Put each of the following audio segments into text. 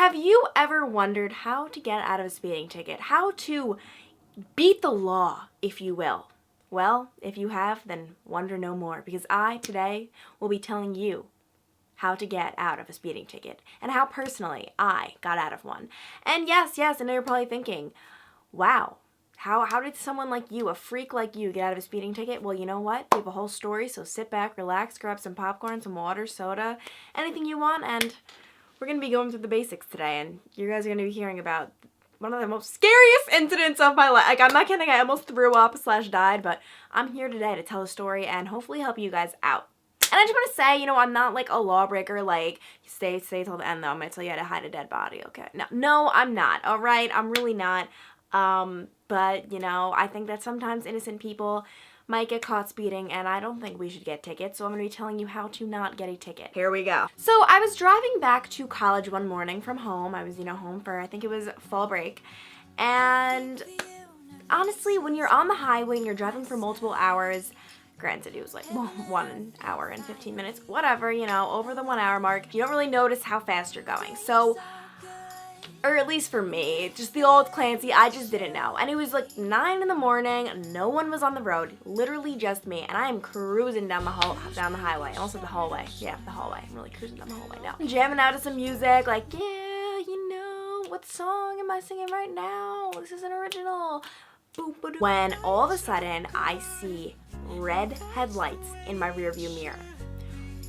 Have you ever wondered how to get out of a speeding ticket? How to beat the law, if you will? Well, if you have, then wonder no more, because I, today, will be telling you how to get out of a speeding ticket and how personally I got out of one. And yes, I know you're probably thinking, wow, how did someone like you, a freak like you, get out of a speeding ticket? Well, you know what? We have a whole story, so sit back, relax, grab some popcorn, some water, soda, anything you want, and we're going to be going through the basics today, and you guys are going to be hearing about one of the most scariest incidents of my life. Like, I'm not kidding, I almost threw up / died, but I'm here today to tell a story and hopefully help you guys out. And I just want to say, you know, I'm not like a lawbreaker, like, stay till the end, though. I'm going to tell you how to hide a dead body, okay? No, I'm not, all right? I'm really not. But, you know, I think that sometimes innocent people might get caught speeding, and I don't think we should get tickets, so I'm going to be telling you how to not get a ticket. Here we go. So I was driving back to college one morning from home. I was, you know, home for, I think it was fall break, and honestly, when you're on the highway and you're driving for multiple hours, granted, it was like 1 hour and 15 minutes, whatever, you know, over the 1 hour mark, you don't really notice how fast you're going. So, or at least for me, just the old Clancy, I just didn't know. And it was like 9 in the morning, no one was on the road, literally just me, and I am cruising down the highway. I almost said the hallway. Yeah, the hallway. I'm really cruising down the hallway now. I'm jamming out to some music, like, yeah, you know, what song am I singing right now? This is an original. When all of a sudden, I see red headlights in my rearview mirror.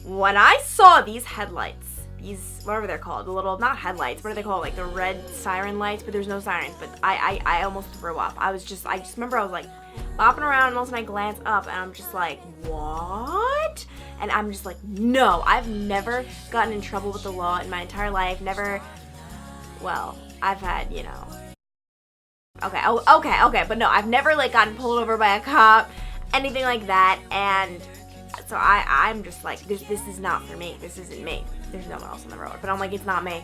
When I saw these headlights, these, whatever they're called, the little, not headlights, what are they called, like the red siren lights, but there's no sirens, but I almost threw up. I just remember I was like bopping around, and all of a sudden I glance up, and I'm just like, what? And I'm just like, no, I've never gotten in trouble with the law in my entire life, never, well, I've had, you know, okay, but no, I've never like gotten pulled over by a cop, anything like that, and so I'm just like, this is not for me, this isn't me. There's no one else on the road, but I'm like, it's not me.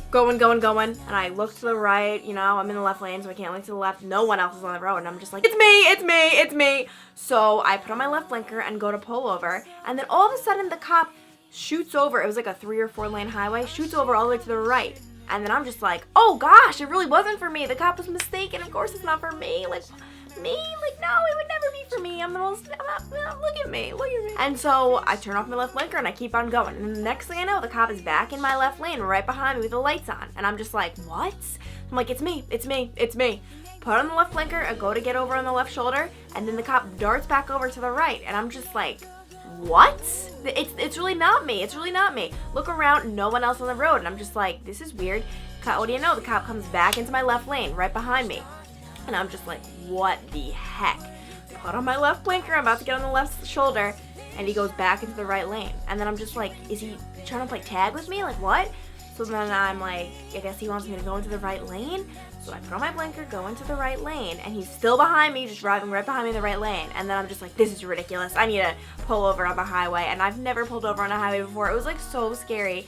Going, and I look to the right, you know, I'm in the left lane, so I can't look to the left, no one else is on the road, and I'm just like, it's me. So I put on my left blinker and go to pull over, and then all of a sudden the cop shoots over, it was like a 3 or 4 lane highway, shoots over all the way to the right, and then I'm just like, oh gosh, it really wasn't for me, the cop was mistaken, of course it's not for me, like, me? Like, no, it would never be for me. Look at me. And so I turn off my left blinker and I keep on going. And the next thing I know, the cop is back in my left lane right behind me with the lights on. And I'm just like, what? I'm like, it's me. Put on the left blinker, I go to get over on the left shoulder, and then the cop darts back over to the right. And I'm just like, what? It's really not me. Look around, no one else on the road. And I'm just like, this is weird. What do you know? The cop comes back into my left lane right behind me. And I'm just like, what the heck? Put on my left blinker, I'm about to get on the left shoulder, and he goes back into the right lane. And then I'm just like, is he trying to play tag with me? Like, what? So then I'm like, I guess he wants me to go into the right lane. So I put on my blinker, go into the right lane, and he's still behind me, just driving right behind me in the right lane. And then I'm just like, this is ridiculous. I need to pull over on the highway. And I've never pulled over on a highway before. It was like so scary.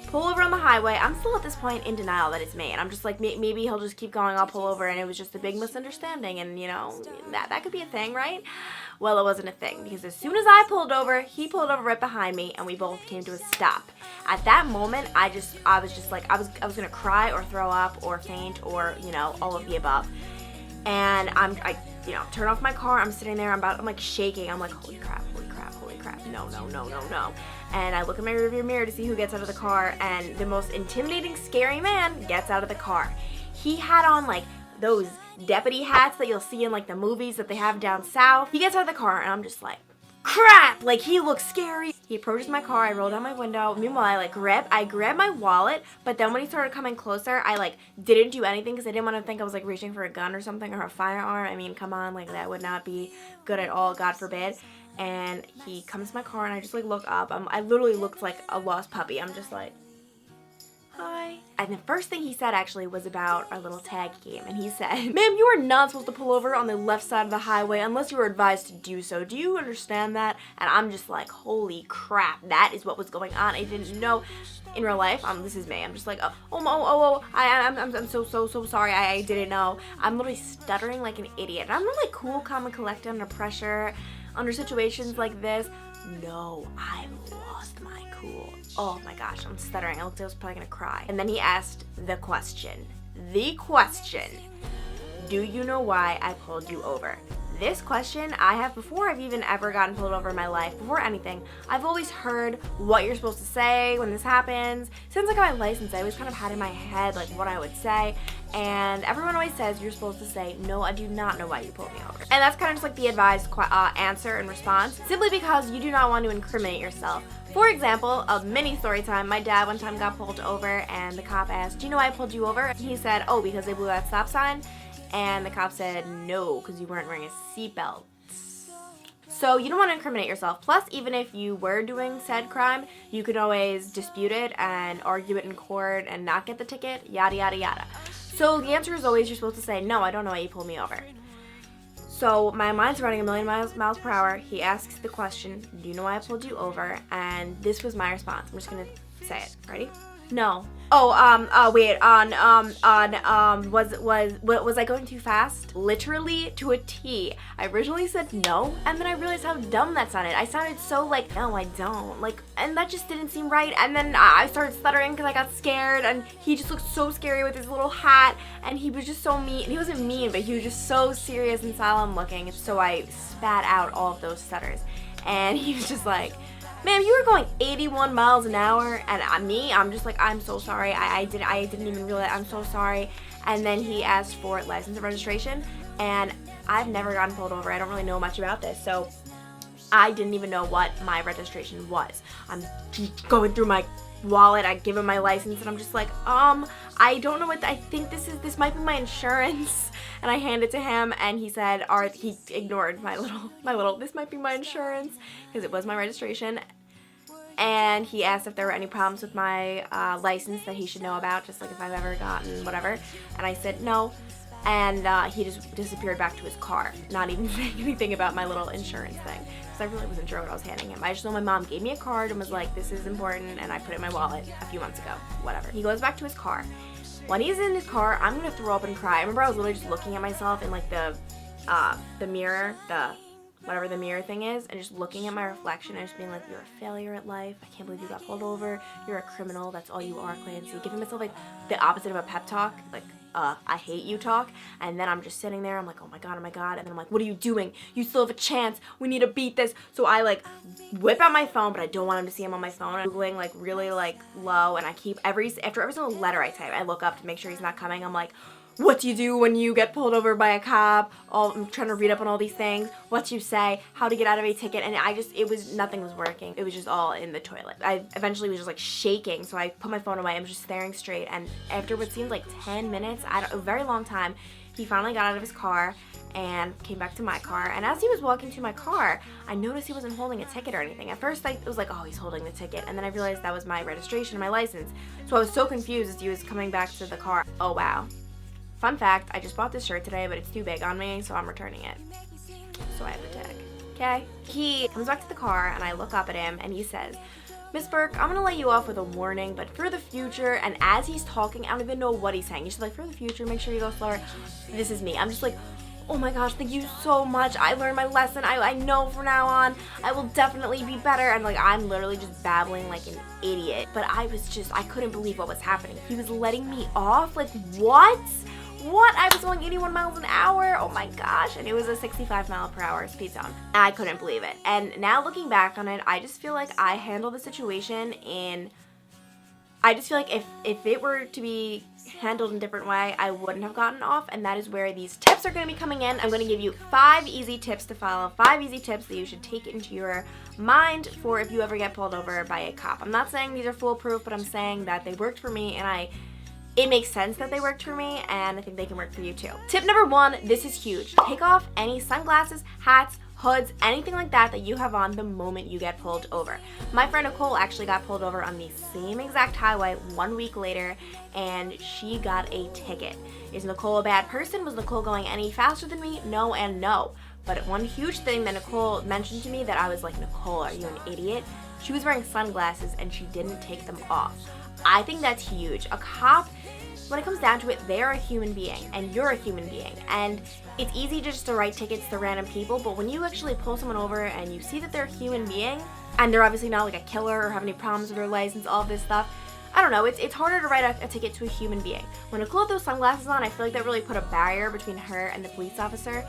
Pull over on the highway. I'm still at this point in denial that it's me, and I'm just like, maybe he'll just keep going, I'll pull over, and it was just a big misunderstanding, and you know, that could be a thing, right? Well, it wasn't a thing, because as soon as I pulled over, he pulled over right behind me, and we both came to a stop. At that moment, I was just like, I was gonna cry or throw up or faint or, you know, all of the above. And I you know, turn off my car, I'm sitting there, I'm like shaking, I'm like, holy crap, no. And I look in my rearview mirror to see who gets out of the car, and the most intimidating, scary man gets out of the car. He had on like those deputy hats that you'll see in like the movies that they have down south. He gets out of the car, and I'm just like, crap, like he looks scary. He approaches my car, I roll down my window. Meanwhile, I grab my wallet, but then when he started coming closer, I like didn't do anything because I didn't want to think I was like reaching for a gun or something or a firearm. I mean, come on, like that would not be good at all, God forbid. And he comes to my car, and I just like look up. I literally looked like a lost puppy. I'm just like, hi. And the first thing he said actually was about our little tag game. And he said, ma'am, you are not supposed to pull over on the left side of the highway unless you were advised to do so. Do you understand that? And I'm just like, holy crap, that is what was going on. I didn't know. In real life, this is me. I'm just like, I'm so sorry. I didn't know. I'm literally stuttering like an idiot. And I'm really cool, calm, and collected under pressure. Under situations like this, no, I lost my cool. Oh my gosh, I'm stuttering. I looked like I was probably gonna cry. And then he asked the question. Do you know why I pulled you over? This question I have before I've even ever gotten pulled over in my life, before anything. I've always heard what you're supposed to say when this happens. Since I got my license, I always kind of had in my head like what I would say, and everyone always says you're supposed to say, no, I do not know why you pulled me over. And that's kind of just like the advised answer and response, simply because you do not want to incriminate yourself. For example, a mini story time, my dad one time got pulled over and the cop asked, do you know why I pulled you over? And he said, oh, because they blew that stop sign. And the cop said, no, because you weren't wearing a seatbelt. So you don't want to incriminate yourself. Plus, even if you were doing said crime, you could always dispute it and argue it in court and not get the ticket, yada, yada, yada. So the answer is always you're supposed to say, no, I don't know why you pulled me over. So my mind's running a million miles per hour. He asks the question, do you know why I pulled you over? And this was my response. I'm just going to say it. Ready? No. Oh, was I going too fast? Literally to a T. I originally said no, and then I realized how dumb that sounded. I sounded so like, no, I don't. Like, and that just didn't seem right. And then I started stuttering because I got scared, and he just looked so scary with his little hat, and he was just so mean. He wasn't mean, but he was just so serious and solemn looking. So I spat out all of those stutters, and he was just like, ma'am, you were going 81 miles an hour, and I'm just like, I'm so sorry, I didn't even realize, I'm so sorry. And then he asked for license and registration, and I've never gotten pulled over. I don't really know much about this, so I didn't even know what my registration was. I'm going through my wallet, I give him my license, and I'm just like, I don't know what, I think this might be my insurance. And I hand it to him, and he said, he ignored my little, this might be my insurance, because it was my registration. And he asked if there were any problems with my license that he should know about, just like if I've ever gotten whatever. And I said no. And he just disappeared back to his car, not even saying anything about my little insurance thing, because I really wasn't sure what I was handing him. I just know my mom gave me a card and was like, this is important, and I put it in my wallet a few months ago, whatever. He goes back to his car. When he's in his car, I'm gonna throw up and cry. I remember I was literally just looking at myself in like the mirror, whatever the mirror thing is, and just looking at my reflection and just being like, you're a failure at life. I can't believe you got pulled over. You're a criminal. That's all you are, Clancy. Giving myself like the opposite of a pep talk, like I hate you talk. And then I'm just sitting there. I'm like, oh my god. And then I'm like, what are you doing? You still have a chance. We need to beat this. So I like whip out my phone, but I don't want him to see him on my phone. I'm Googling like really like low, and I keep after every single letter I type, I look up to make sure he's not coming. I'm like, what do you do when you get pulled over by a cop? I'm trying to read up on all these things. What you say, how to get out of a ticket, and nothing was working. It was just all in the toilet. I eventually was just like shaking, so I put my phone away. I was just staring straight, and after what seemed like 10 minutes, a very long time, he finally got out of his car and came back to my car. And as he was walking to my car, I noticed he wasn't holding a ticket or anything. At first, I was like, oh, he's holding the ticket, and then I realized that was my registration and my license. So I was so confused as he was coming back to the car. Oh, wow. Fun fact, I just bought this shirt today, but it's too big on me, so I'm returning it. So I have the tag. Okay? He comes back to the car, and I look up at him, and he says, Miss Burke, I'm gonna let you off with a warning, but for the future, and as he's talking, I don't even know what he's saying. He's just like, for the future, make sure you go slower. This is me. I'm just like, oh my gosh, thank you so much. I learned my lesson. I know from now on, I will definitely be better. And like, I'm literally just babbling like an idiot. But I couldn't believe what was happening. He was letting me off? Like, what? What? I was going 81 miles an hour? Oh my gosh. And it was a 65 mile per hour speed zone. I couldn't believe it. And now looking back on it, I just feel like I handled the situation I just feel like if it were to be handled in a different way, I wouldn't have gotten off, and that is where these tips are going to be coming in. I'm going to give you 5 easy tips to follow, 5 easy tips that you should take into your mind for if you ever get pulled over by a cop. I'm not saying these are foolproof, but I'm saying that they worked for me, and it makes sense that they worked for me, and I think they can work for you too. Tip number 1, this is huge. Take off any sunglasses, hats, hoods, anything like that you have on the moment you get pulled over. My friend Nicole actually got pulled over on the same exact highway 1 week later, and she got a ticket. Is Nicole a bad person? Was Nicole going any faster than me? No and no. But one huge thing that Nicole mentioned to me that I was like, Nicole, are you an idiot? She was wearing sunglasses and she didn't take them off. I think that's huge. A cop when it comes down to it, they're a human being and you're a human being, and it's easy just to write tickets to random people, but when you actually pull someone over and you see that they're a human being and they're obviously not like a killer or have any problems with their license, all of this stuff, I don't know, it's harder to write a ticket to a human being. When Nicole had those sunglasses on, I feel like that really put a barrier between her and the police officer.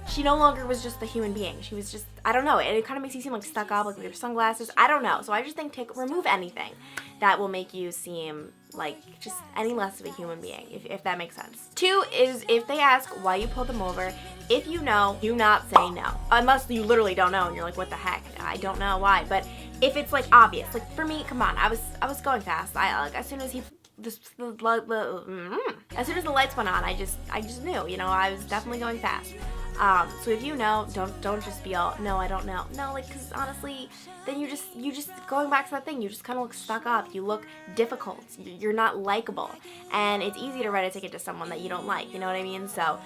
She no longer was just a human being. She was just, I don't know, it kind of makes you seem like stuck up, like with your sunglasses. I don't know. So I just think remove anything that will make you seem like just any less of a human being, if that makes sense. 2 is if they ask why you pulled them over, if you know, do not say no. Unless you literally don't know and you're like, what the heck? I don't know why. But if it's like obvious, like for me, come on, I was going fast. As soon as as soon as the lights went on, I just knew, you know, I was definitely going fast. So if you know, don't just be all, no, I don't know. No, like, cause honestly, then you just going back to that thing, you just kind of look stuck up, you look difficult, you're not likable, and it's easy to write a ticket to someone that you don't like, you know what I mean? So,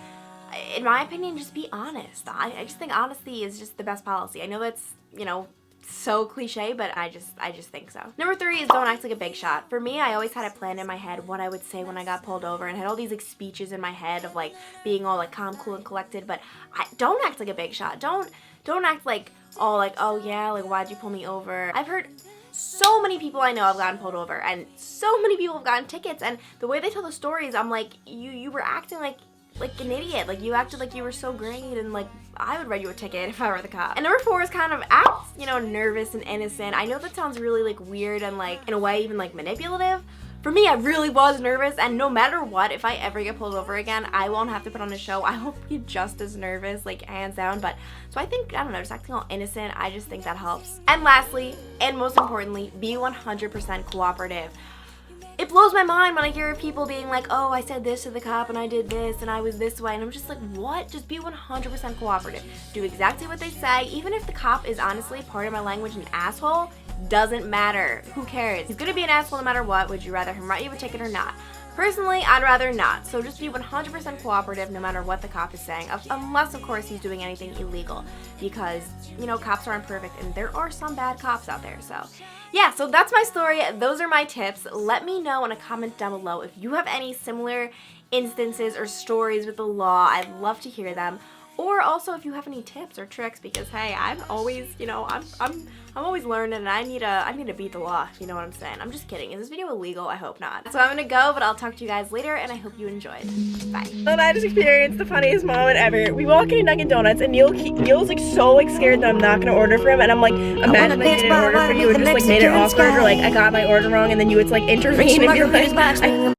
in my opinion, just be honest. I just think honesty is just the best policy. I know that's, you know, so cliche, but I just think so. Number 3 is don't act like a big shot. For me, I always had a plan in my head what I would say when I got pulled over, and had all these like speeches in my head of like being all like calm, cool, and collected. But don't act like a big shot. Don't act like all like, oh yeah, like why'd you pull me over? I've heard so many people I know have gotten pulled over, and so many people have gotten tickets, and the way they tell the stories, I'm like, you were acting like an idiot. Like, you acted like you were so great, and like I would write you a ticket if I were the cop. And number 4 is kind of act, you know, nervous and innocent. I know that sounds really like weird and like in a way even like manipulative. For me, I really was nervous, and no matter what, if I ever get pulled over again, I won't have to put on a show. I will be just as nervous, like hands down. But so I think, I don't know, just acting all innocent, I just think that helps. And lastly, and most importantly, be 100% cooperative. It blows my mind when I hear people being like, oh, I said this to the cop and I did this and I was this way, and I'm just like, what? Just be 100% cooperative. Do exactly what they say. Even if the cop is honestly, part of my language, an asshole, doesn't matter. Who cares? He's gonna be an asshole no matter what. Would you rather him write you a ticket or not? Personally, I'd rather not. So just be 100% cooperative no matter what the cop is saying, unless of course he's doing anything illegal, because, you know, cops aren't perfect and there are some bad cops out there. So yeah, so that's my story. Those are my tips. Let me know in a comment down below if you have any similar instances or stories with the law. I'd love to hear them. Or also if you have any tips or tricks, because hey, I'm always, you know, I'm always learning, and I need to beat the law, if you know what I'm saying. I'm just kidding. Is this video illegal? I hope not. So I'm gonna go, but I'll talk to you guys later, and I hope you enjoyed. Bye. And I just experienced the funniest moment ever. We walk into Dunkin' Donuts, and Neil's like so like scared that I'm not gonna order for him, and I'm like, imagine I made an order for you and just like made it awkward, or like I got my order wrong, and then you would like intervene and be like,